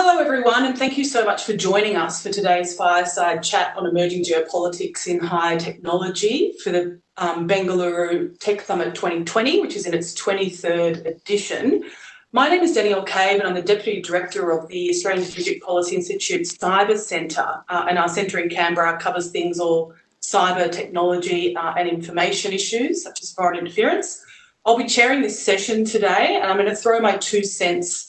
Hello everyone, and thank you so much for joining us for today's fireside chat on emerging geopolitics in high technology for the Bengaluru Tech Summit 2020, which is in its 23rd edition. My name is Danielle Cave and I'm the Deputy Director of the Australian Strategic Policy Institute's Cyber Centre, and our centre in Canberra covers things all cyber technology and information issues such as foreign interference. I'll be chairing this session today and I'm going to throw my 2 cents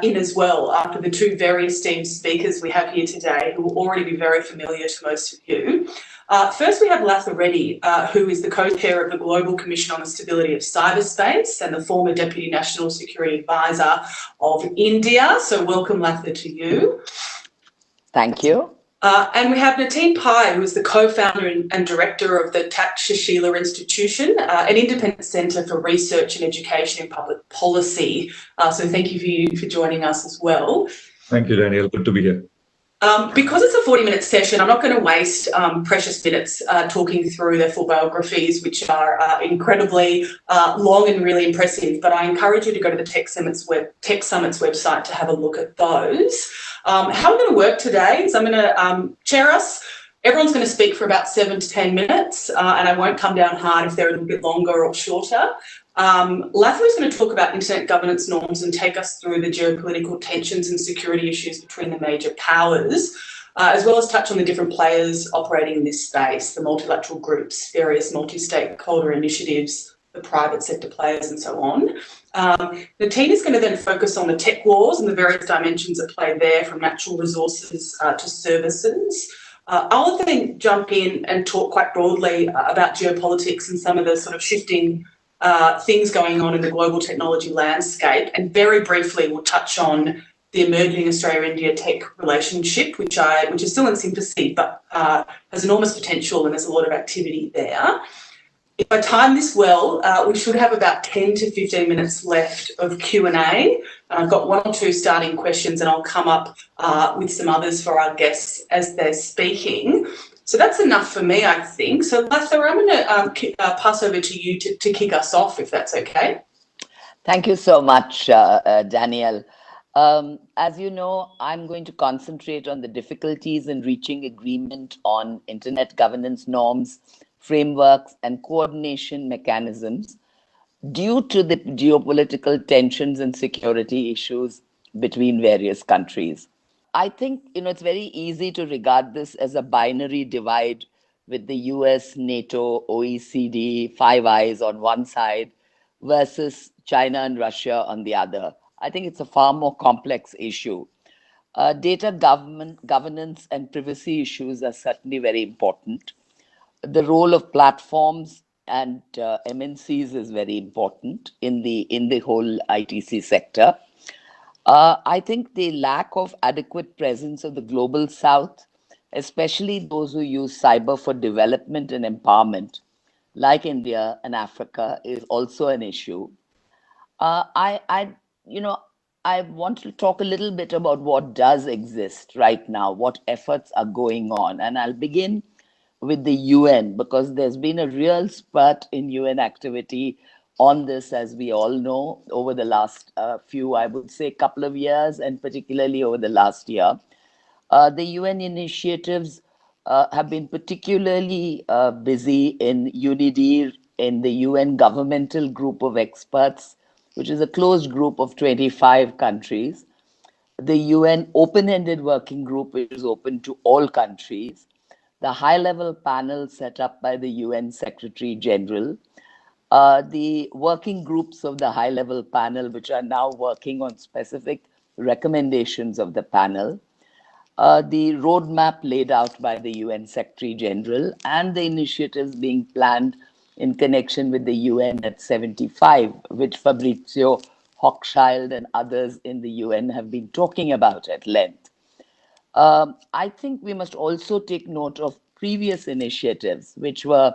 in as well after the 2 very esteemed speakers we have here today who will already be very familiar to most of you. First we have Latha Reddy, who is the co-chair of the Global Commission on the Stability of Cyberspace and the former Deputy National Security Advisor of India. So welcome Latha to you. Thank you. And we have Nitin Pai, who is the co-founder and director of the Takshashila Institution, an independent centre for research and education in public policy. So thank you for joining us as well. Thank you, Daniel. Good to be here. Because it's a 40-minute session, I'm not going to waste precious minutes talking through their full biographies, which are incredibly long and really impressive, but I encourage you to go to the Tech Summit's website to have a look at those. How I'm going to work today is I'm going to chair us. Everyone's going to speak for about 7 to 10 minutes, and I won't come down hard if they're a little bit longer or shorter. Latha is going to talk about internet governance norms and take us through the geopolitical tensions and security issues between the major powers, as well as touch on the different players operating in this space, the multilateral groups, various multi-stakeholder initiatives, the private sector players and so on. Nitin is going to then focus on the tech wars and the various dimensions at play there, from natural resources to services. I'll then jump in and talk quite broadly about geopolitics and some of the sort of shifting things going on in the global technology landscape, and very briefly we'll touch on the emerging Australia-India tech relationship, which is still in its infancy but has enormous potential and there's a lot of activity there. If I time this well, we should have about 10 to 15 minutes left of Q&A. I've got 1 or 2 starting questions and I'll come up with some others for our guests as they're speaking. So that's enough for me, I think. So Latha, I'm going to pass over to you to kick us off, if that's okay. Thank you so much, Danielle. As you know, I'm going to concentrate on the difficulties in reaching agreement on internet governance norms, frameworks, and coordination mechanisms due to the geopolitical tensions and security issues between various countries. I think, it's very easy to regard this as a binary divide with the US, NATO, OECD, Five Eyes on one side versus China and Russia on the other. I think it's a far more complex issue. Data governance and privacy issues are certainly very important. The role of platforms and MNCs is very important in the whole ITC sector. I think the lack of adequate presence of the global south, especially those who use cyber for development and empowerment, like India and Africa, is also an issue. I want to talk a little bit about what does exist right now, what efforts are going on, and I'll begin with the UN, because there's been a real spurt in UN activity on this, as we all know, over the last couple of years, and particularly over the last year. The UN initiatives have been particularly busy in UNIDIR, in the UN Governmental Group of Experts, which is a closed group of 25 countries. The UN Open-Ended Working Group, which is open to all countries. The high-level panel set up by the UN Secretary General, the working groups of the high-level panel, which are now working on specific recommendations of the panel, the roadmap laid out by the UN Secretary General, and the initiatives being planned in connection with the UN at 75, which Fabrizio Hochschild and others in the UN have been talking about at length. I think we must also take note of previous initiatives which were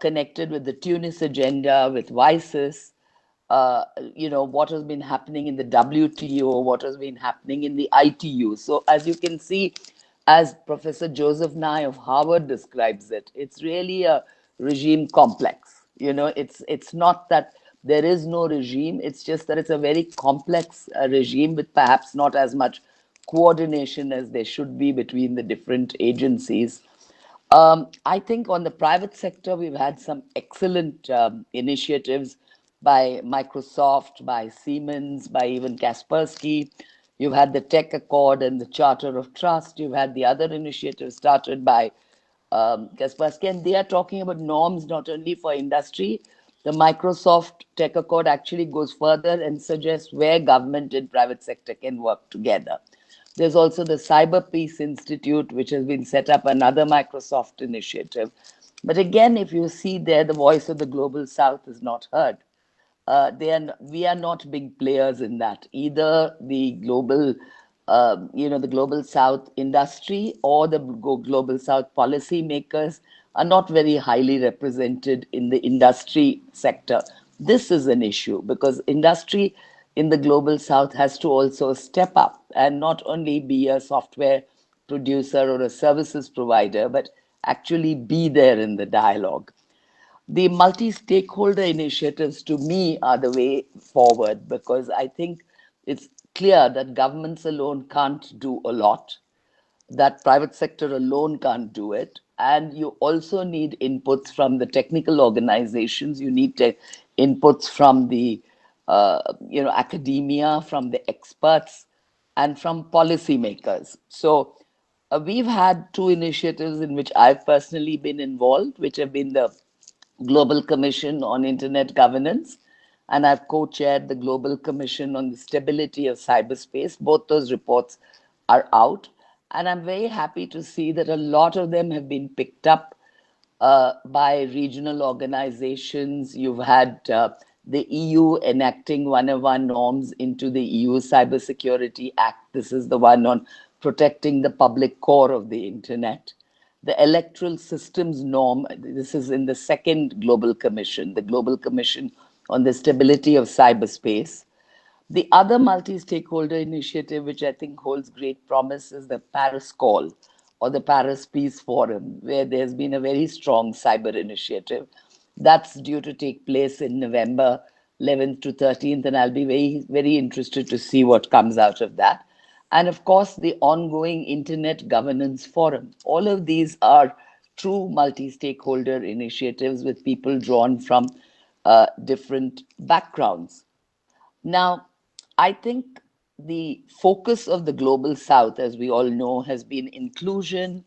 connected with the Tunis agenda, with WISIS, what has been happening in the WTO, what has been happening in the ITU. So as you can see, as Professor Joseph Nye of Harvard describes it, it's really a regime complex. It's not that there is no regime, it's just that it's a very complex regime with perhaps not as much coordination as there should be between the different agencies. I think on the private sector, we've had some excellent initiatives by Microsoft, by Siemens, by even Kaspersky. You've had the Tech Accord and the Charter of Trust. You've had the other initiatives started by Kaspersky, and they are talking about norms not only for industry. The Microsoft Tech Accord actually goes further and suggests where government and private sector can work together. There's also the Cyber Peace Institute, which has been set up, another Microsoft initiative. But again, if you see there, the voice of the Global South is not heard. We are not big players in that. Either the global South industry or the global South policy makers are not very highly represented in the industry sector. This is an issue because industry in the global South has to also step up and not only be a software producer or a services provider, but actually be there in the dialogue. The multi-stakeholder initiatives to me are the way forward because I think it's clear that governments alone can't do a lot, that private sector alone can't do it, and you also need inputs from the technical organizations. You need inputs from the academia, from the experts, and from policymakers. So we've had two initiatives in which I've personally been involved, which have been the Global Commission on Internet Governance, and I've co-chaired the Global Commission on the Stability of Cyberspace. Both those reports are out, and I'm very happy to see that a lot of them have been picked up by regional organizations. You've had the EU enacting one of our norms into the EU Cybersecurity Act. This is the one on protecting the public core of the internet. The electoral systems norm, this is in the second Global Commission, the Global Commission on the Stability of Cyberspace. The other multi-stakeholder initiative, which I think holds great promise, is the Paris Call or the Paris Peace Forum, where there's been a very strong cyber initiative. That's due to take place in November 11th to 13th, and I'll be very, very interested to see what comes out of that. And of course, the ongoing Internet Governance Forum. All of these are true multi-stakeholder initiatives with people drawn from different backgrounds. Now, I think the focus of the Global South, as we all know, has been inclusion,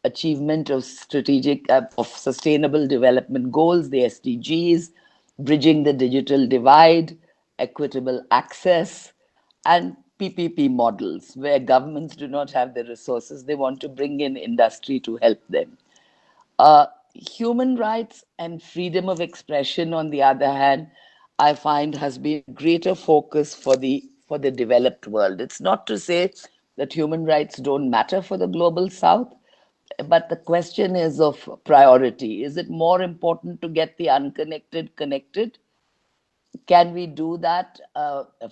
achievement of sustainable development goals, the SDGs, bridging the digital divide, equitable access, and PPP models, where governments do not have the resources. They want to bring in industry to help them. Human rights and freedom of expression, on the other hand, I find has been greater focus for the developed world. It's not to say that human rights don't matter for the global South, but the question is of priority. Is it more important to get the unconnected connected? Can we do that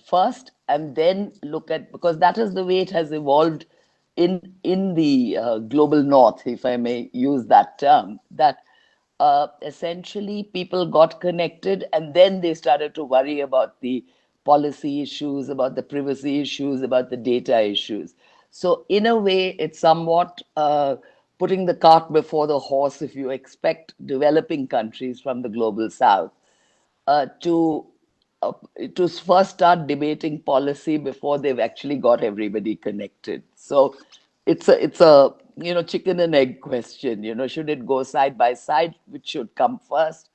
first and then look at, because that is the way it has evolved in the global north, if I may use that term, that essentially people got connected and then they started to worry about the policy issues, about the privacy issues, about the data issues. So in a way, it's somewhat putting the cart before the horse if you expect developing countries from the global south uh, to to first start debating policy before they've actually got everybody connected. So it's a chicken and egg question. Should it go side by side? Which should come first?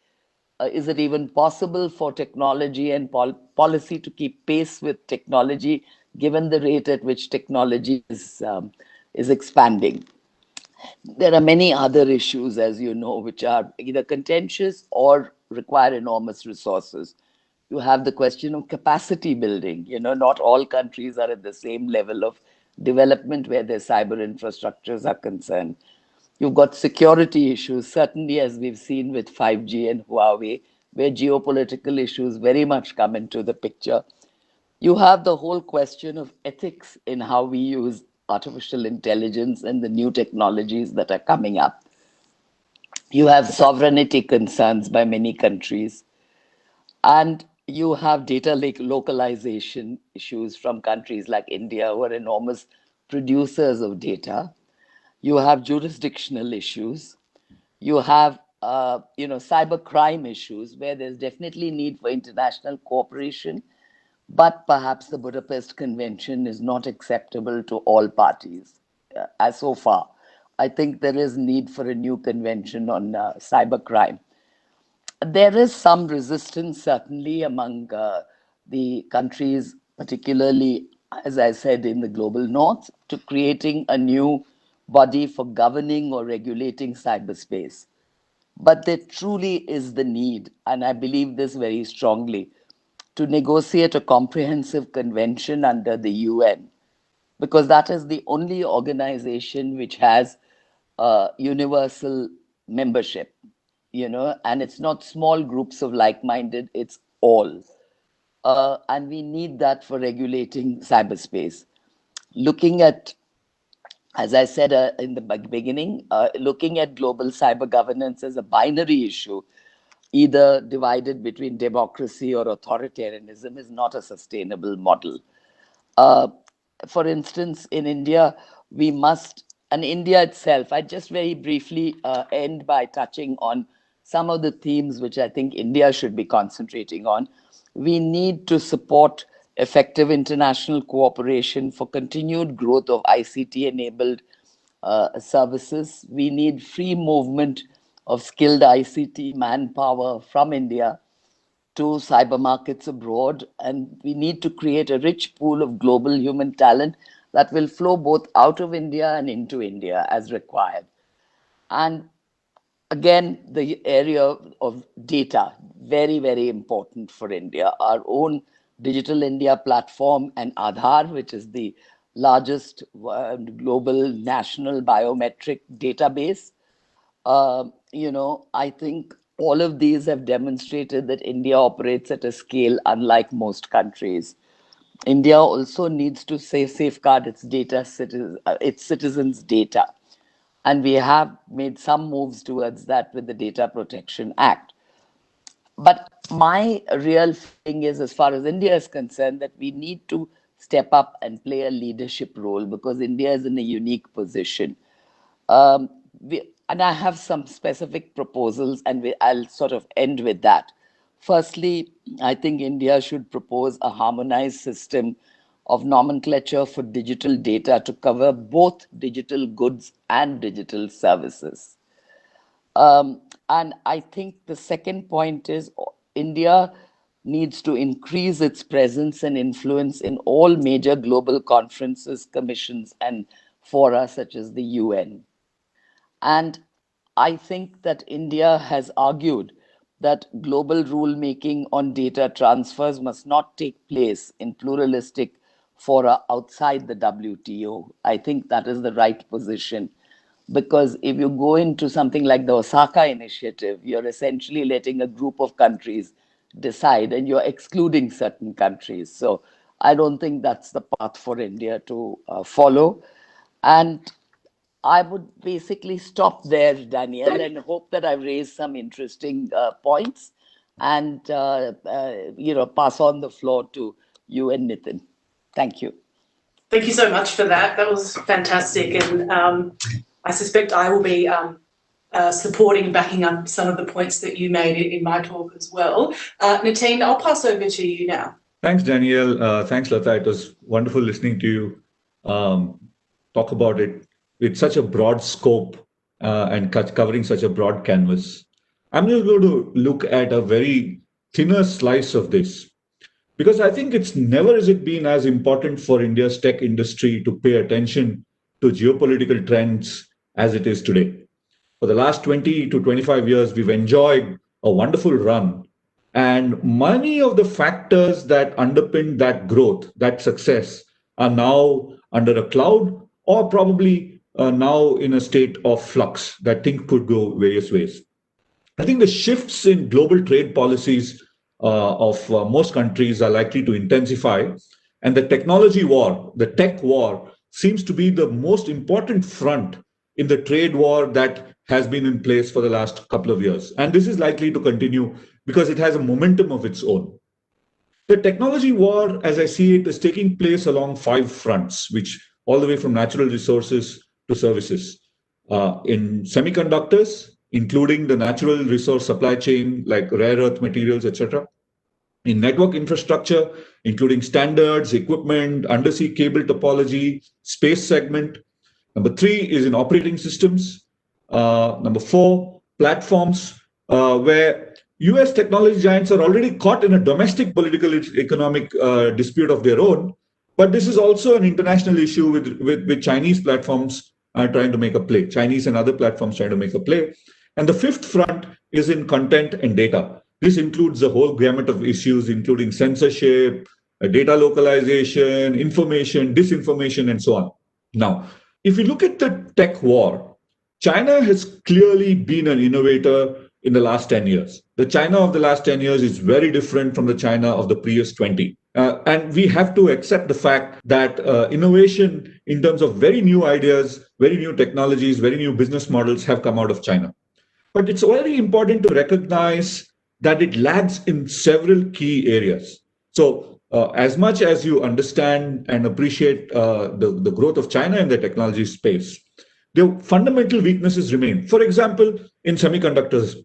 Is it even possible for technology and policy to keep pace with technology, given the rate at which technology is expanding? There are many other issues, as you know, which are either contentious or require enormous resources. You have the question of capacity building. Not all countries are at the same level of development where their cyber infrastructures are concerned. You've got security issues, certainly as we've seen with 5G and Huawei, where geopolitical issues very much come into the picture. You have the whole question of ethics in how we use artificial intelligence and the new technologies that are coming up. You have sovereignty concerns by many countries, and you have data localization issues from countries like India, who are enormous producers of data, you have jurisdictional issues, you have cyber crime issues where there's definitely need for international cooperation, but perhaps the Budapest Convention is not acceptable to all parties as so far. I think there is need for a new convention on cybercrime. There is some resistance, certainly, among the countries, particularly, as I said, in the global north, to creating a new body for governing or regulating cyberspace. But there truly is the need, and I believe this very strongly, to negotiate a comprehensive convention under the UN, because that is the only organization which has universal membership, and it's not small groups of like-minded, it's all. And we need that for regulating cyberspace. Looking at, as I said in the beginning, looking at global cyber governance as a binary issue, either divided between democracy or authoritarianism, is not a sustainable model. Uh, for instance, in India, we must, and India itself, I just very briefly end by touching on some of the themes which I think India should be concentrating on. We need to support effective international cooperation for continued growth of ICT enabled services. We need free movement of skilled ICT manpower from India to cyber markets abroad, and we need to create a rich pool of global human talent that will flow both out of India and into India as required. And again, the area of data, very, very important for India. Our own Digital India platform and Aadhaar, which is the largest global national biometric database. I think all of these have demonstrated that India operates at a scale unlike most countries. India also needs to safeguard its its citizens' data. And we have made some moves towards that with the Data Protection Act. But my real thing is, as far as India is concerned, that we need to step up and play a leadership role because India is in a unique position. Um, and I have some specific proposals, and I'll sort of end with that. Firstly, I think India should propose a harmonized system of nomenclature for digital data to cover both digital goods and digital services. And I think the second point is India needs to increase its presence and influence in all major global conferences, commissions, and fora such as the UN. And I think that India has argued that global rulemaking on data transfers must not take place in pluralistic fora outside the WTO. I think that is the right position. Because if you go into something like the Osaka Initiative, you're essentially letting a group of countries decide and you're excluding certain countries. So I don't think that's the path for India to follow. And I would basically stop there, Daniel, and hope that I've raised some interesting points and, pass on the floor to you and Nitin. Thank you. Thank you so much for that. That was fantastic. And I suspect I will be supporting and backing up some of the points that you made in my talk as well. Nitin, I'll pass over to you now. Thanks, Daniel. Thanks, Lata. It was wonderful listening to you talk about it with such a broad scope and covering such a broad canvas. I'm just going to look at a very thinner slice of this because I think it's never has it been as important for India's tech industry to pay attention to geopolitical trends as it is today. For the last 20 to 25 years, we've enjoyed a wonderful run. And many of the factors that underpin that growth, that success, are now under a cloud or probably now in a state of flux that things could go various ways. I think the shifts in global trade policies of most countries are likely to intensify. And the technology war, the tech war, seems to be the most important front in the trade war that has been in place for the last couple of years. And this is likely to continue because it has a momentum of its own. The technology war, as I see it, is taking place along five fronts, which all the way from natural resources to services. In semiconductors, including the natural resource supply chain like rare earth materials, etc. In network infrastructure, including standards, equipment, undersea cable topology, space segment. Number 3 is in operating systems. Number 4, platforms, where US technology giants are already caught in a domestic political economic dispute of their own. But this is also an international issue with Chinese platforms trying to make a play, Chinese and other platforms trying to make a play. And the 5th front is in content and data. This includes a whole gamut of issues, including censorship, data localization, information, disinformation, and so on. Now, if you look at the tech war, China has clearly been an innovator in the last 10 years. The China of the last 10 years is very different from the China of the previous 20. And we have to accept the fact that innovation in terms of very new ideas, very new technologies, very new business models have come out of China. But it's very important to recognize that it lags in several key areas. So as much as you understand and appreciate the growth of China in the technology space, the fundamental weaknesses remain. For example, in semiconductors,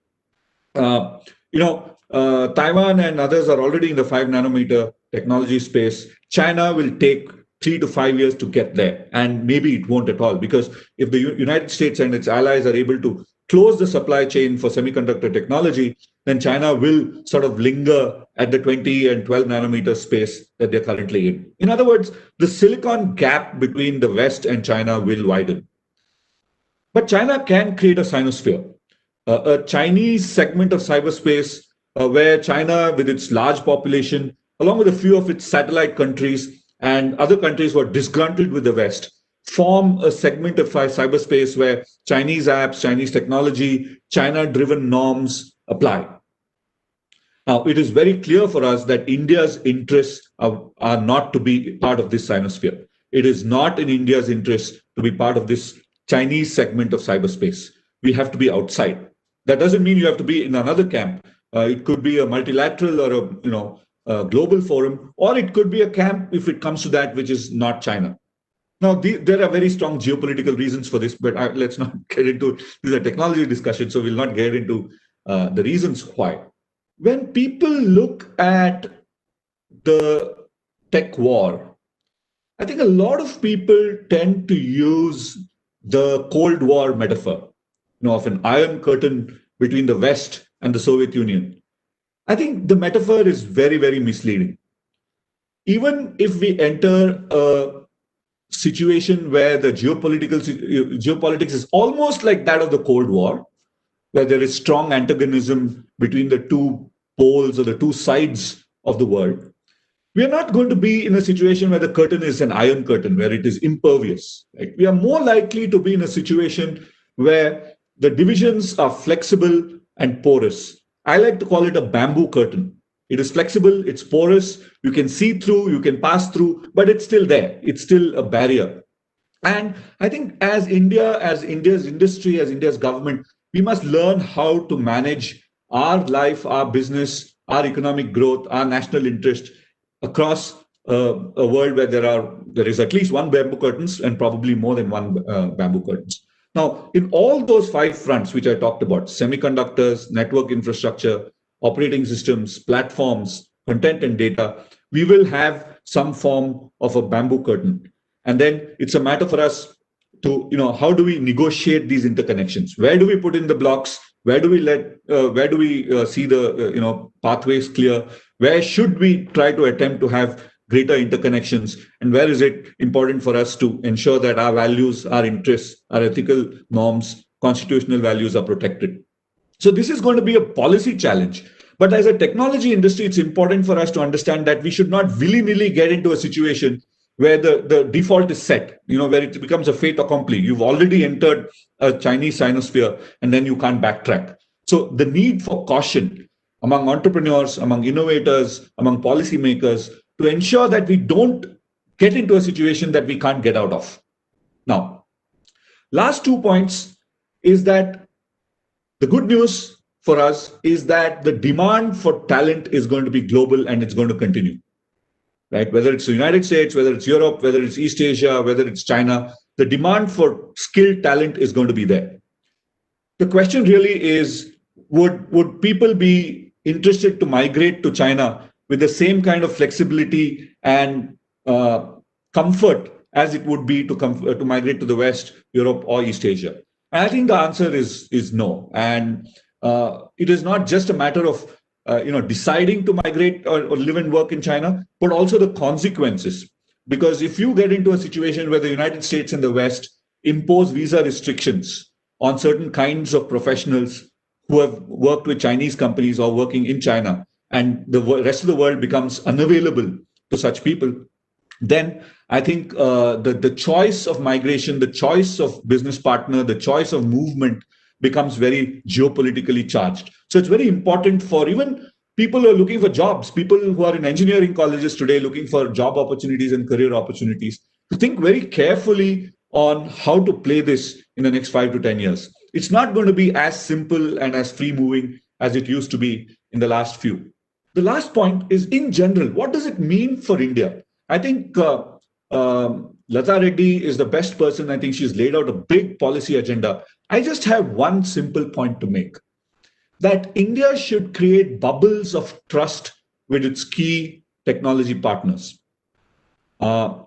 Taiwan and others are already in the 5 nanometer technology space. China will take 3 to 5 years to get there, and maybe it won't at all, because if the United States and its allies are able to close the supply chain for semiconductor technology, then China will sort of linger at the 20 and 12 nanometer space that they're currently in. In other words, the silicon gap between the West and China will widen. But China can create a sinosphere, a Chinese segment of cyberspace where China, with its large population, along with a few of its satellite countries and other countries who are disgruntled with the West, form a segment of cyberspace where Chinese apps, Chinese technology, China-driven norms apply. Now, it is very clear for us that India's interests are not to be part of this sinosphere. It is not in India's interest to be part of this Chinese segment of cyberspace. We have to be outside. That doesn't mean you have to be in another camp. It could be a multilateral or a global forum, or it could be a camp, if it comes to that, which is not China. Now, there are very strong geopolitical reasons for this, but let's not get into this. Is a technology discussion, so we'll not get into the reasons why. When people look at the tech war, I think a lot of people tend to use the Cold War metaphor, of an iron curtain between the West and the Soviet Union. I think the metaphor is very, very misleading. Even if we enter a situation where the geopolitics is almost like that of the Cold War, where there is strong antagonism between the two poles or the two sides of the world, we are not going to be in a situation where the curtain is an iron curtain, where it is impervious. Right? We are more likely to be in a situation where the divisions are flexible and porous. I like to call it a bamboo curtain. It is flexible, it's porous, you can see through, you can pass through, but it's still there. It's still a barrier. And I think as India's industry, as India's government, we must learn how to manage our life, our business, our economic growth, our national interest across a world where there is at least one bamboo curtains and probably more than one bamboo curtains. Now, in all those 5 fronts which I talked about, semiconductors, network infrastructure, operating systems, platforms, content and data, we will have some form of a bamboo curtain. And then it's a matter for us to, how do we negotiate these interconnections? Where do we put in the blocks? Where do we see the, pathways clear? Where should we try to attempt to have greater interconnections? And where is it important for us to ensure that our values, our interests, our ethical norms, constitutional values are protected? So this is going to be a policy challenge. But as a technology industry, it's important for us to understand that we should not willy-nilly get into a situation where the default is set, where it becomes a fait accompli. You've already entered a Chinese sinosphere and then you can't backtrack. So the need for caution among entrepreneurs, among innovators, among policymakers, to ensure that we don't get into a situation that we can't get out of. Now, last 2 points is that the good news for us is that the demand for talent is going to be global and it's going to continue. right? Whether it's the United States, whether it's Europe, whether it's East Asia, whether it's China, the demand for skilled talent is going to be there. The question really is, would people be interested to migrate to China with the same kind of flexibility and comfort as it would be to migrate to the West, Europe, or East Asia? And I think the answer is no. And it is not just a matter of deciding to migrate or live and work in China, but also the consequences. Because if you get into a situation where the United States and the West impose visa restrictions on certain kinds of professionals who have worked with Chinese companies or working in China, and the rest of the world becomes unavailable to such people, then I think the choice of migration, the choice of business partner, the choice of movement becomes very geopolitically charged. So it's very important for even people who are looking for jobs, people who are in engineering colleges today looking for job opportunities and career opportunities, to think very carefully on how to play this in the next 5 to 10 years. It's not going to be as simple and as free moving as it used to be in the last few. The last point is, in general, what does it mean for India? I think Lata Reddy is the best person. I think she's laid out a big policy agenda. I just have one simple point to make, that India should create bubbles of trust with its key technology partners.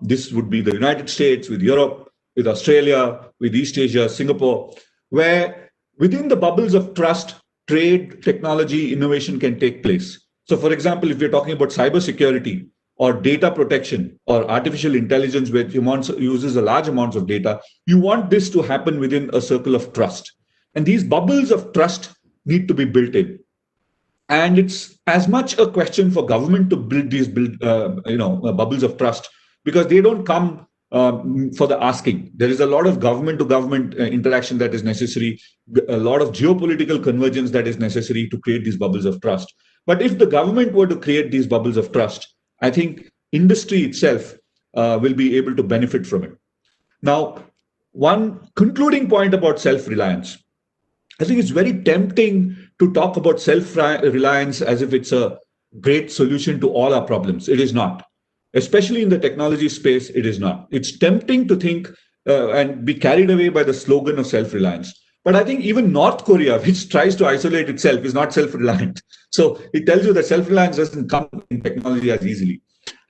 This would be the United States, with Europe, with Australia, with East Asia, Singapore, where within the bubbles of trust, trade, technology, innovation can take place. So, for example, if we're talking about cybersecurity or data protection or artificial intelligence, where humans uses a large amounts of data, you want this to happen within a circle of trust. And these bubbles of trust need to be built in. And it's as much a question for government to build these bubbles of trust, because they don't come for the asking. There is a lot of government to government interaction that is necessary, a lot of geopolitical convergence that is necessary to create these bubbles of trust. But if the government were to create these bubbles of trust, I think industry itself will be able to benefit from it. Now, one concluding point about self-reliance. I think it's very tempting to talk about self-reliance as if it's a great solution to all our problems. It is not. Especially in the technology space, it is not. It's tempting to think and be carried away by the slogan of self-reliance. But I think even North Korea, which tries to isolate itself, is not self-reliant. So it tells you that self-reliance doesn't come in technology as easily.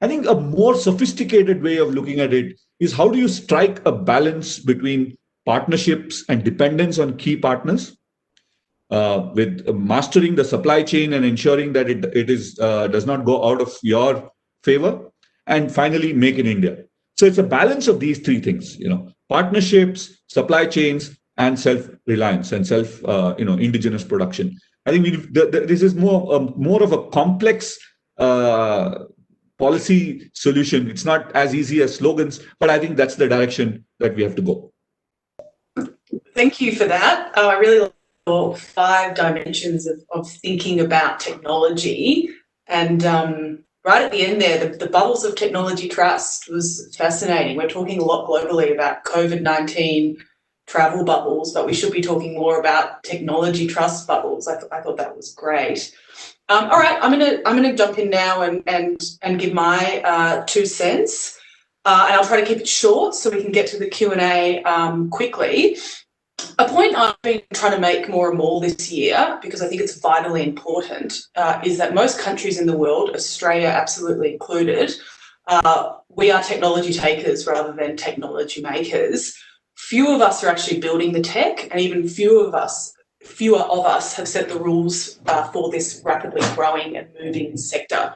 I think a more sophisticated way of looking at it is, how do you strike a balance between partnerships and dependence on key partners, with mastering the supply chain and ensuring that it does not go out of your favor, and finally make in India. So it's a balance of these three things: partnerships, supply chains, and self-reliance and indigenous production. I think this is more of a complex policy solution. It's not as easy as slogans, but I think that's the direction that we have to go. Thank you for that. I really like 5 dimensions of thinking about technology. And right at the end there, the bubbles of technology trust was fascinating. We're talking a lot globally about COVID-19 travel bubbles, but we should be talking more about technology trust bubbles. I thought that was great. All right, I'm gonna jump in now and give my 2 cents, and I'll try to keep it short so we can get to the Q&A quickly. A point I've been trying to make more and more this year, because I think it's vitally important, is that most countries in the world, Australia absolutely included, we are technology takers rather than technology makers. Few of us are actually building the tech, and even fewer of us have set the rules for this rapidly growing and moving sector.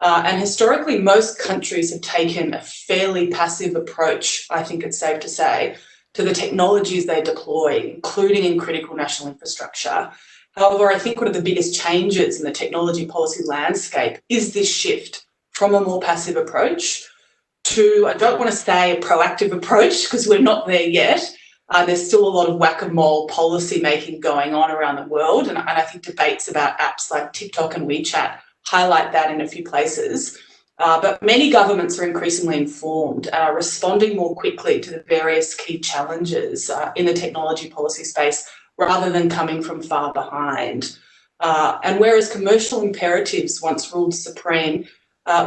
And historically, most countries have taken a fairly passive approach, I think it's safe to say, to the technologies they deploy, including in critical national infrastructure. However, I think one of the biggest changes in the technology policy landscape is this shift from a more passive approach to, I don't want to say a proactive approach because we're not there yet. There's still a lot of whack-a-mole policy making going on around the world, and I think debates about apps like TikTok and WeChat highlight that in a few places. But many governments are increasingly informed and are responding more quickly to the various key challenges in the technology policy space rather than coming from far behind. And whereas commercial imperatives once ruled supreme,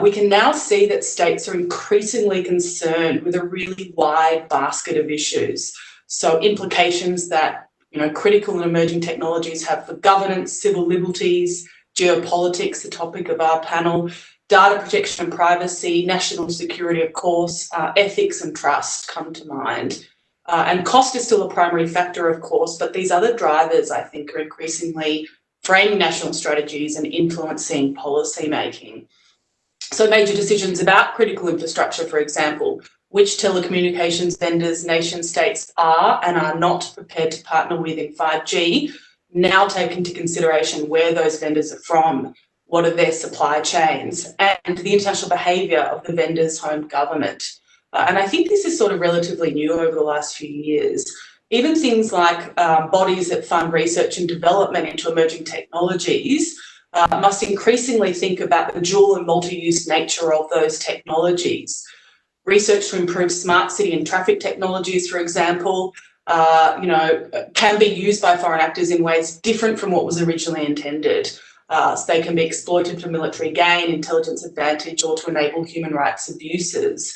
we can now see that states are increasingly concerned with a really wide basket of issues. So implications that critical and emerging technologies have for governance, civil liberties, geopolitics, the topic of our panel, data protection and privacy, national security, of course, ethics and trust come to mind. And cost is still a primary factor, of course, but these other drivers, I think, are increasingly framing national strategies and influencing policy making. So major decisions about critical infrastructure, for example, which telecommunications vendors nation states are and are not prepared to partner with in 5G, now take into consideration where those vendors are from, what are their supply chains, and the international behaviour of the vendor's home government. And I think this is sort of relatively new over the last few years. Even things like bodies that fund research and development into emerging technologies must increasingly think about the dual and multi-use nature of those technologies. Research to improve smart city and traffic technologies, for example, can be used by foreign actors in ways different from what was originally intended. So they can be exploited for military gain, intelligence advantage, or to enable human rights abuses.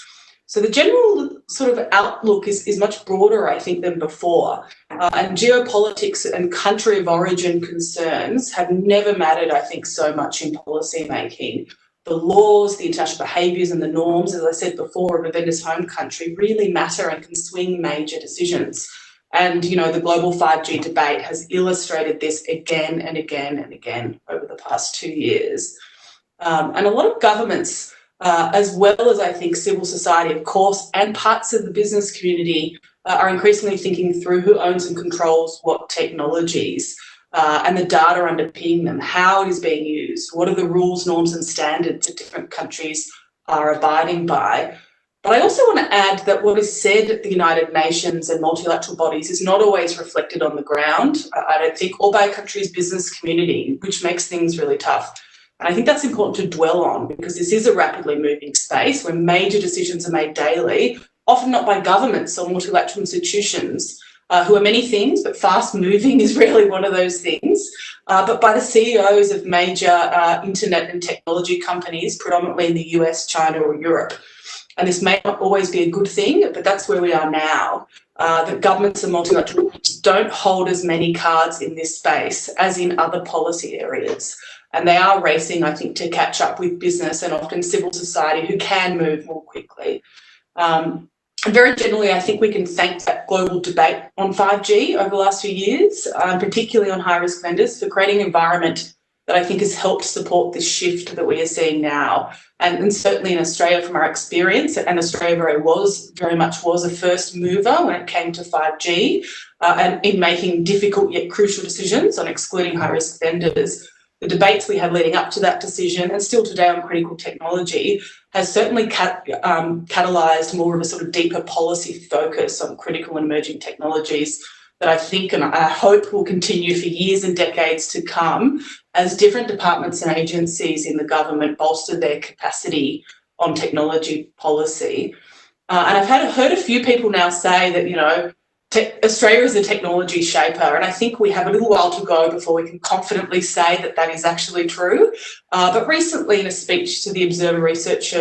So the general sort of outlook is much broader, I think, than before. And geopolitics and country of origin concerns have never mattered, I think, so much in policy making. The laws, the international behaviours and the norms, as I said before, of a vendor's home country really matter and can swing major decisions. And, the global 5G debate has illustrated this again and again and again over the past 2 years. And a lot of governments, as well as I think civil society, of course, and parts of the business community are increasingly thinking through who owns and controls what technologies and the data underpinning them, how it is being used, what are the rules, norms and standards that different countries are abiding by. But I also want to add that what is said at the United Nations and multilateral bodies is not always reflected on the ground, I don't think, or by a country's business community, which makes things really tough. And I think that's important to dwell on because this is a rapidly moving space where major decisions are made daily, often not by governments or multilateral institutions, who are many things, but fast moving is really one of those things, but by the CEOs of major internet and technology companies, predominantly in the US, China or Europe. And this may not always be a good thing, but that's where we are now. That governments and multilateral groups don't hold as many cards in this space as in other policy areas. And they are racing, I think, to catch up with business and often civil society who can move more quickly. And very generally, I think we can thank that global debate on 5G over the last few years, particularly on high-risk vendors, for creating an environment that I think has helped support this shift that we are seeing now. And certainly in Australia, from our experience, and Australia very much was a first mover when it came to 5G, and in making difficult yet crucial decisions on excluding high-risk vendors. The debates we had leading up to that decision, and still today on critical technology, has certainly catalysed more of a sort of deeper policy focus on critical and emerging technologies that I think and I hope will continue for years and decades to come as different departments and agencies in the government bolster their capacity on technology policy. And I've heard a few people now say that, Australia is a technology shaper, and I think we have a little while to go before we can confidently say that that is actually true. But recently, in a speech to the Observer Research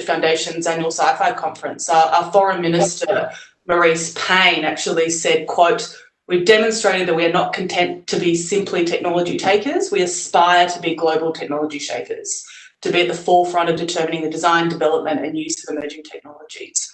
Foundation's annual Sci-Fi conference, our Foreign Minister, Maurice Payne, actually said, quote, "We've demonstrated that we are not content to be simply technology takers. We aspire to be global technology shapers, to be at the forefront of determining the design, development and use of emerging technologies."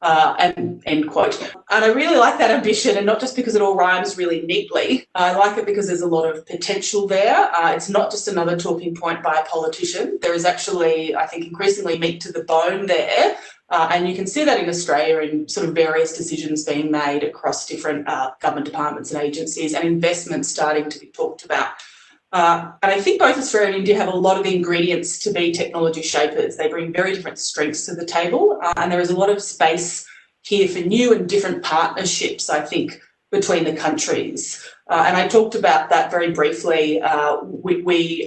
And end quote. And I really like that ambition, and not just because it all rhymes really neatly. I like it because there's a lot of potential there. It's not just another talking point by a politician. There is actually, I think, increasingly meat to the bone there. And you can see that in Australia in sort of various decisions being made across different government departments and agencies, and investments starting to be talked about. And I think both Australia and India have a lot of ingredients to be technology shapers. They bring very different strengths to the table, and there is a lot of space here for new and different partnerships, I think, between the countries. And I talked about that very briefly. We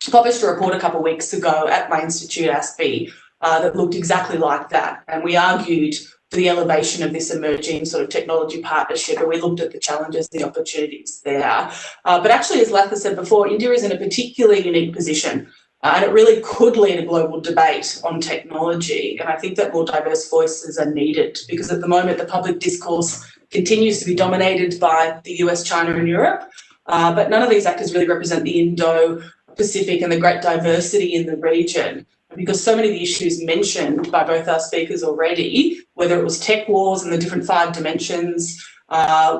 published a report a couple of weeks ago at my institute, ASPE, that looked exactly like that. And we argued for the elevation of this emerging sort of technology partnership, and we looked at the challenges, the opportunities there. But actually, as Latha said before, India is in a particularly unique position And it really could lead a global debate on technology. And I think that more diverse voices are needed because at the moment the public discourse continues to be dominated by the US, China and Europe. But none of these actors really represent the Indo-Pacific and the great diversity in the region. Because so many of the issues mentioned by both our speakers already, whether it was tech wars and the different 5 dimensions,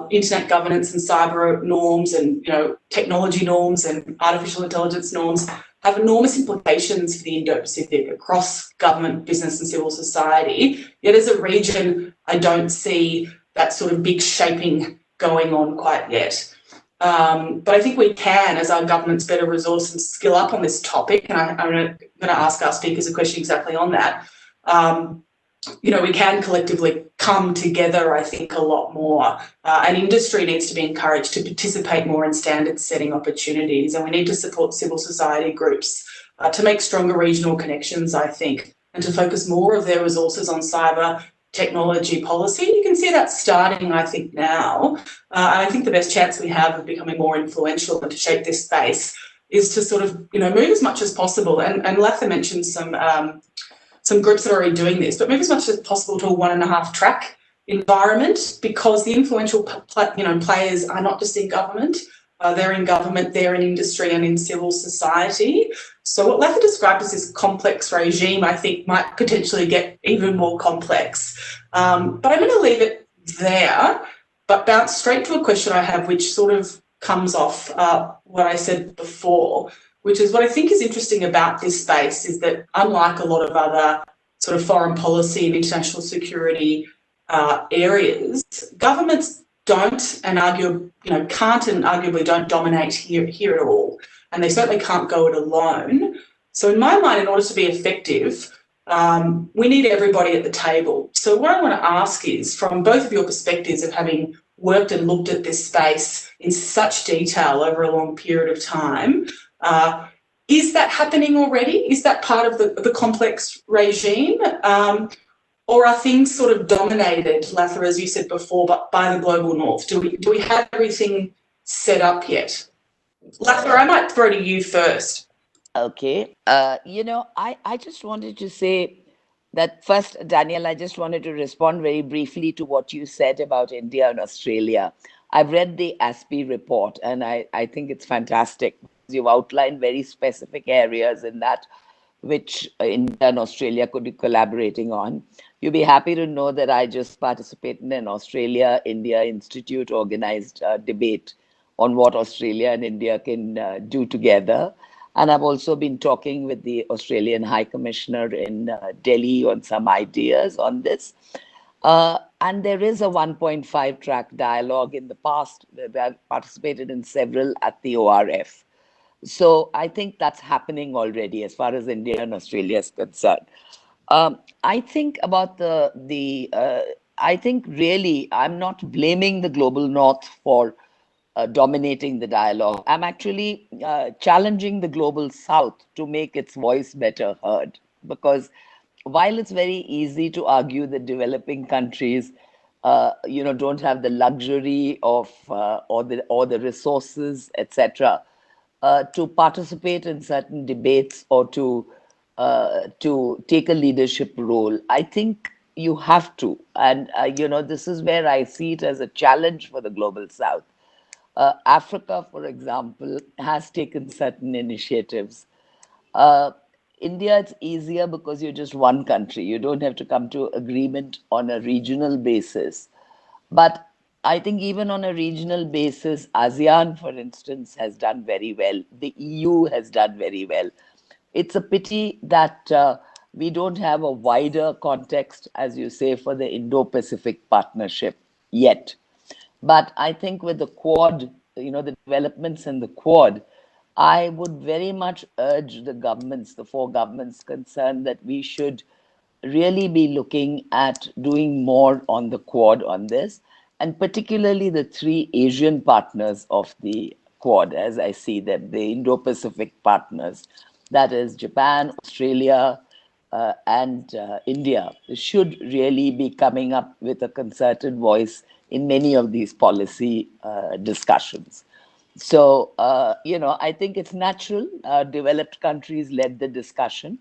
internet governance and cyber norms and technology norms and artificial intelligence norms, have enormous implications for the Indo-Pacific across government, business and civil society. Yet as a region, I don't see that sort of big shaping going on quite yet. But I think we can, as our governments better resource and skill up on this topic, and I'm going to ask our speakers a question exactly on that. We can collectively come together, I think, a lot more. And industry needs to be encouraged to participate more in standard setting opportunities, and we need to support civil society groups to make stronger regional connections, I think, and to focus more of their resources on cyber technology policy. You can see that starting, I think, now. And I think the best chance we have of becoming more influential and to shape this space is to sort of, move as much as possible. And Latha mentioned some groups that are already doing this, but move as much as possible to a 1.5 track environment, because the influential players are not just in government. They're in government, they're in industry and in civil society. So what Latha described as this complex regime, I think, might potentially get even more complex. But I'm going to leave it there, but bounce straight to a question I have, which sort of comes off what I said before, which is what I think is interesting about this space is that unlike a lot of other sort of foreign policy and international security areas, governments don't and can't and arguably don't dominate here at all. And they certainly can't go it alone. So in my mind, in order to be effective, we need everybody at the table. So what I want to ask is, from both of your perspectives of having worked and looked at this space in such detail over a long period of time, is that happening already? Is that part of the complex regime? Or are things sort of dominated, Latha, as you said before, by the global north? Do we have everything set up yet? Latha, I might throw to you first. Okay. I just wanted to say that first, Daniel, I just wanted to respond very briefly to what you said about India and Australia. I've read the ASPI report and I think it's fantastic. You've outlined very specific areas in that which India and Australia could be collaborating on. You'll be happy to know that I just participated in an Australia-India Institute organized debate on what Australia and India can do together. And I've also been talking with the Australian High Commissioner in Delhi on some ideas on this. And there is a 1.5 track dialogue in the past. I've participated in several at the ORF. So I think that's happening already as far as India and Australia is concerned. I think about I think really I'm not blaming the global north for dominating the dialogue. I'm actually challenging the global south to make its voice better heard, because while it's very easy to argue that developing countries don't have the luxury of or the resources, etc., to participate in certain debates or to take a leadership role, I think you have to. And, this is where I see it as a challenge for the global south. Africa, for example, has taken certain initiatives. India, it's easier because you're just one country. You don't have to come to agreement on a regional basis. But I think even on a regional basis, ASEAN, for instance, has done very well. The EU has done very well. It's a pity that we don't have a wider context, as you say, for the Indo-Pacific partnership yet. But I think with the Quad, the developments in the Quad, I would very much urge the governments, the 4 governments concerned, that we should really be looking at doing more on the Quad on this, and particularly the 3 Asian partners of the Quad, as I see them, the Indo-Pacific partners, that is Japan, Australia, and India, should really be coming up with a concerted voice in many of these policy discussions. So, I think it's natural. Developed countries led the discussion.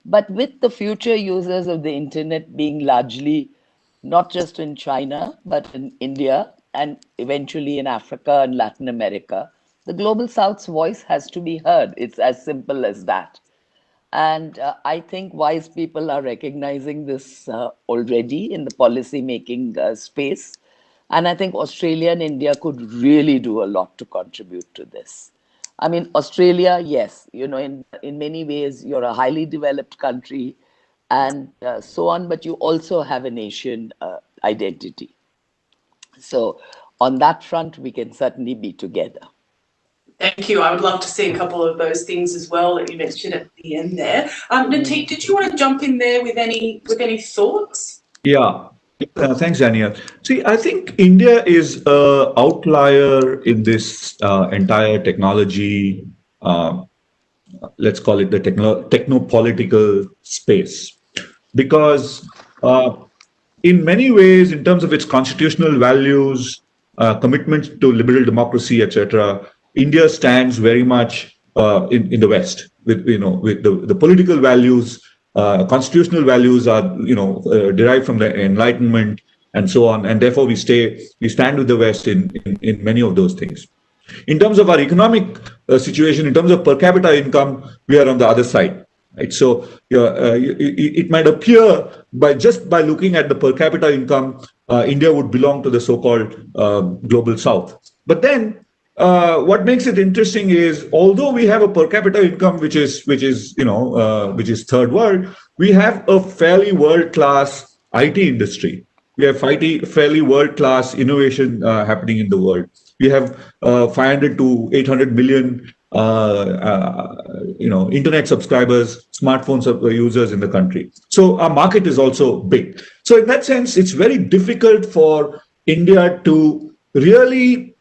But with the future users of the internet being largely not just in China, but in India and eventually in Africa and Latin America, the Global South's voice has to be heard. It's as simple as that. And I think wise people are recognizing this already in the policy making space. And I think Australia and India could really do a lot to contribute to this. I mean, Australia, yes, in many ways, you're a highly developed country and so on, but you also have a nation identity. So, on that front, we can certainly be together. Thank you. I would love to see a couple of those things as well that you mentioned at the end there. Nateek, did you want to jump in there with any thoughts? Yeah. Thanks, Daniel. See, I think India is an outlier in this entire technology, let's call it the techno-political space, because in many ways, in terms of its constitutional values, commitment to liberal democracy, etc., India stands very much in the West with the political values. Constitutional values are derived from the Enlightenment and so on, and therefore we stand with the West in many of those things. In terms of our economic situation, in terms of per capita income, we are on the other side. Right? So it might appear by looking at the per capita income, India would belong to the so-called global South. But then what makes it interesting is, although we have a per capita income which is third world, we have a fairly world-class IT industry. We have fairly world-class innovation happening in the world. We have 500 to 800 million internet subscribers, smartphones users in the country. So our market is also big. So in that sense, it's very difficult for India to really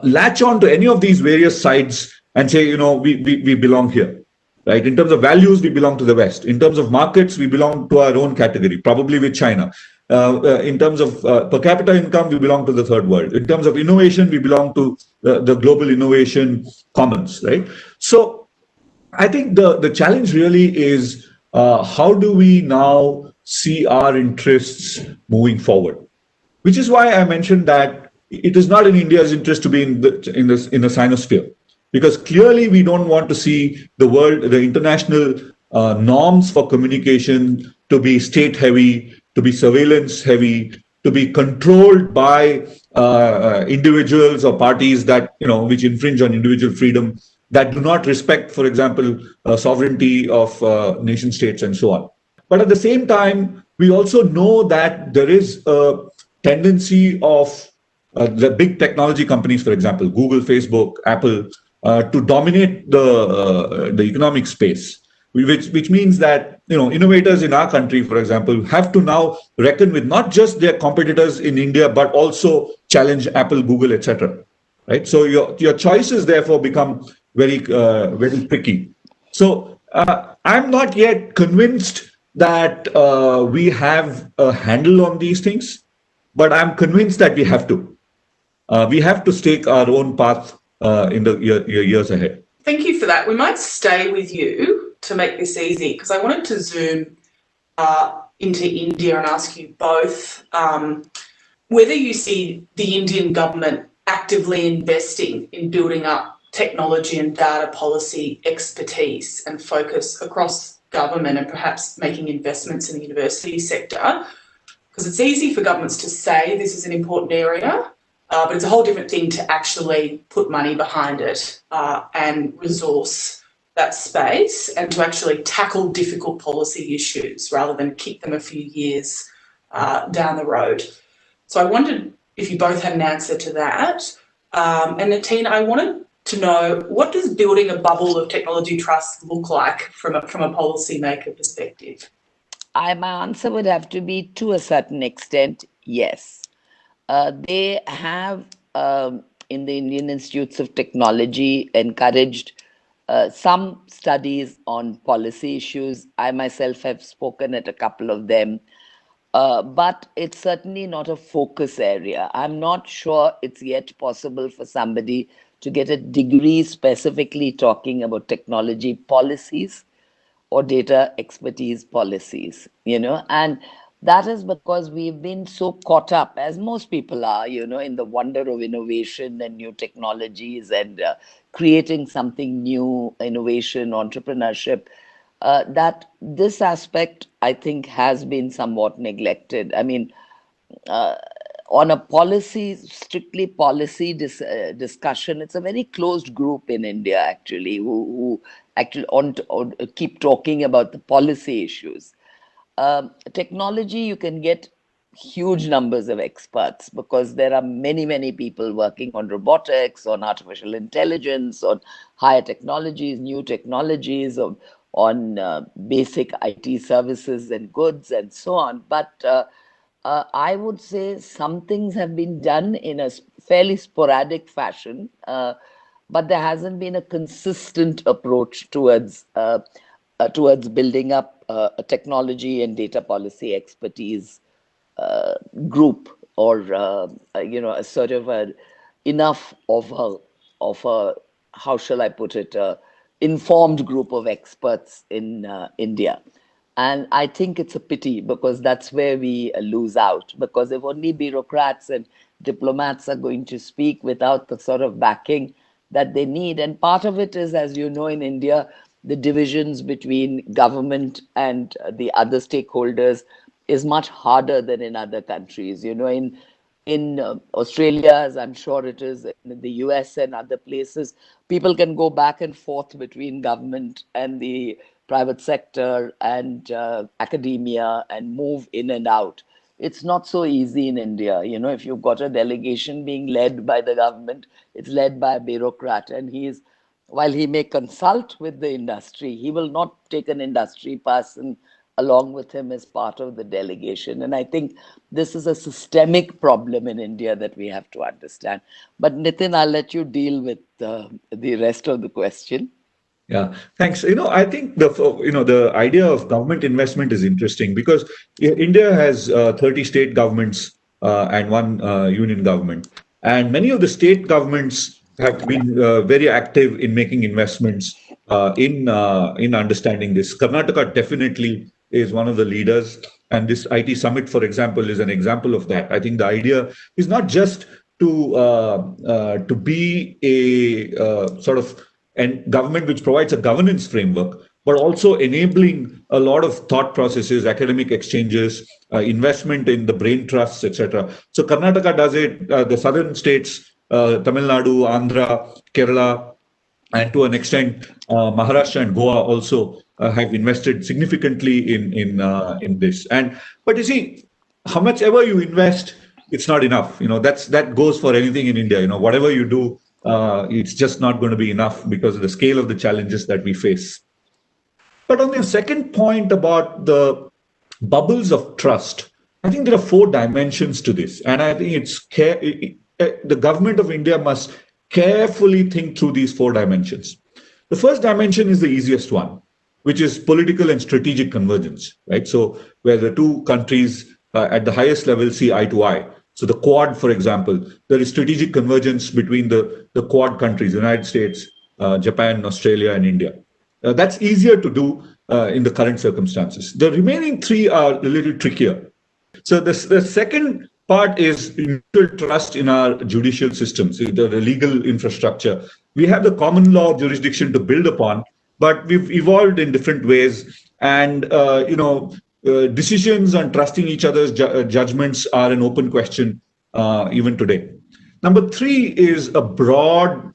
latch on to any of these various sides and say, we belong here, right? In terms of values, we belong to the West. In terms of markets, we belong to our own category, probably with China. In terms of per capita income, we belong to the third world. In terms of innovation, we belong to the global innovation commons, right? So I think the challenge really is how do we now see our interests moving forward? Which is why I mentioned that it is not in India's interest to be in the sinosphere, because clearly we don't want to see the international norms for communication to be state heavy, to be surveillance heavy, to be controlled by individuals or parties that which infringe on individual freedom, that do not respect, for example, sovereignty of nation states and so on. But at the same time, we also know that there is a tendency of the big technology companies, for example, Google, Facebook, Apple, to dominate the economic space, which means that innovators in our country, for example, have to now reckon with not just their competitors in India, but also challenge Apple, Google, etc. Right? So your choices therefore become very tricky. So I'm not yet convinced that we have a handle on these things, but I'm convinced that we have to. We have to stake our own path in the years ahead. Thank you for that. We might stay with you to make this easy, because I wanted to zoom into India and ask you both whether you see the Indian government actively investing in building up technology and data policy expertise and focus across government, and perhaps making investments in the university sector. Because it's easy for governments to say this is an important area, but it's a whole different thing to actually put money behind it and resource that space, and to actually tackle difficult policy issues rather than kick them a few years down the road. So I wondered if you both had an answer to that. And Nateen, I wanted to know, what does building a bubble of technology trust look like from a policymaker perspective? My answer would have to be, to a certain extent, yes. They have, in the Indian Institutes of Technology, encouraged some studies on policy issues. I myself have spoken at a couple of them. but it's certainly not a focus area. I'm not sure it's yet possible for somebody to get a degree specifically talking about technology policies or data expertise policies, and that is because we've been so caught up, as most people are, in the wonder of innovation and new technologies and creating something new, innovation, entrepreneurship, that this aspect, I think, has been somewhat neglected. I mean, uh, on a policy, strictly policy discussion, it's a very closed group in India, actually, who actually keep talking about the policy issues. Technology, you can get huge numbers of experts because there are many, many people working on robotics, on artificial intelligence, on higher technologies, new technologies, on basic IT services and goods and so on. But I would say some things have been done in a fairly sporadic fashion, but there hasn't been a consistent approach towards building up a technology and data policy expertise group, or a sort of enough of a how shall I put it, informed group of experts in India. And I think it's a pity because that's where we lose out. Because if only bureaucrats and diplomats are going to speak without the sort of backing that they need, and part of it is, as you know, in India, the divisions between government and the other stakeholders is much harder than in other countries. In Australia, as I'm sure it is in the US and other places, people can go back and forth between government and the private sector and academia and move in and out. It's not so easy in India. If you've got a delegation being led by the government, it's led by a bureaucrat, and while he may consult with the industry, he will not take an industry person along with him as part of the delegation. And I think this is a systemic problem in India that we have to understand. But Nitin, I'll let you deal with the rest of the question. Yeah, thanks. I think the idea of government investment is interesting because India has 30 state governments and one union government, and many of the state governments have been very active in making investments in understanding this. Karnataka definitely is one of the leaders, and this IT summit, for example, is an example of that. I think the idea is not just to be a sort of and government which provides a governance framework, but also enabling a lot of thought processes, academic exchanges, investment in the brain trusts, etc. So Karnataka does it. The southern states, Tamil Nadu, Andhra, Kerala, and to an extent, Maharashtra and Goa also have invested significantly in this. But you see, how much ever you invest, it's not enough. That goes for anything in India. Whatever you do, it's just not going to be enough because of the scale of the challenges that we face. But on the second point about the bubbles of trust, I think there are four dimensions to this, and I think the government of India must carefully think through these four dimensions. The first dimension is the easiest one, which is political and strategic convergence, right? So where the two countries at the highest level see eye to eye. So the Quad, for example, there is strategic convergence between the Quad countries, United States, Japan, Australia, and India. That's easier to do in the current circumstances. The remaining three are a little trickier. So the second part is mutual trust in our judicial systems, the legal infrastructure. We have the common law jurisdiction to build upon, but we've evolved in different ways. And, decisions on trusting each other's judgments are an open question even today. Number three is a broad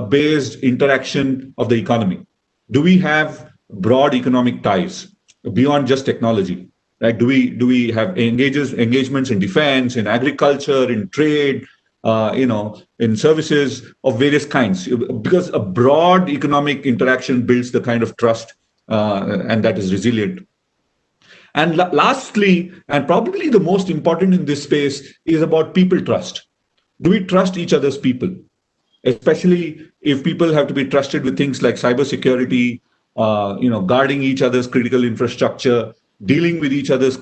based interaction of the economy. Do we have broad economic ties beyond just technology? Right? Do we have engagements in defense, in agriculture, in trade, in services of various kinds? Because a broad economic interaction builds the kind of trust and that is resilient. And lastly, and probably the most important in this space, is about people trust. Do we trust each other's people? Especially if people have to be trusted with things like cybersecurity, guarding each other's critical infrastructure. dealing with each other's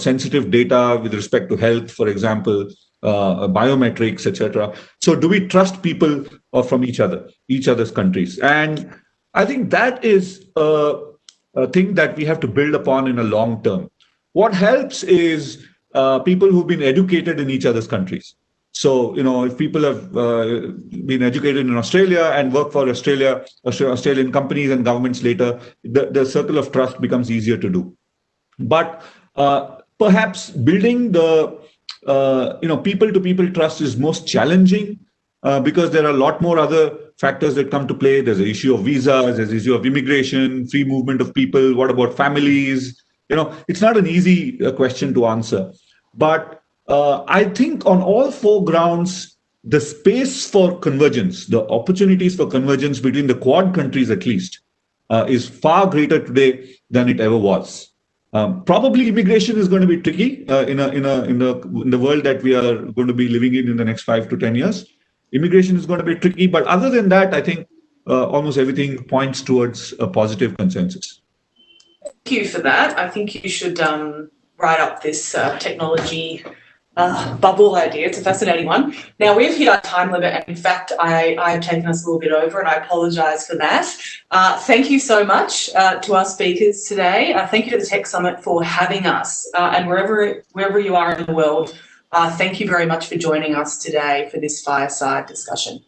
sensitive data with respect to health, for example, biometrics, etc. So do we trust people from each other's countries? And I think that is a thing that we have to build upon in a long term. What helps is people who've been educated in each other's countries. So, if people have been educated in Australia and work for Australian companies and governments later, the circle of trust becomes easier to do. But perhaps building the people-to-people trust is most challenging because there are a lot more other factors that come to play. There's the issue of visas, there's the issue of immigration, free movement of people. What about families? It's not an easy question to answer. But I think on all four grounds, the space for convergence, the opportunities for convergence between the Quad countries at least, is far greater today than it ever was. Probably immigration is going to be tricky in the world that we are going to be living in the next 5 to 10 years. Immigration is going to be tricky, but other than that, I think almost everything points towards a positive consensus. Thank you for that. I think you should write up this technology bubble idea. It's a fascinating one. Now, we've hit our time limit, and in fact, I've taken us a little bit over, and I apologise for that. Thank you so much to our speakers today. Thank you to the Tech Summit for having us, and wherever you are in the world, thank you very much for joining us today for this fireside discussion.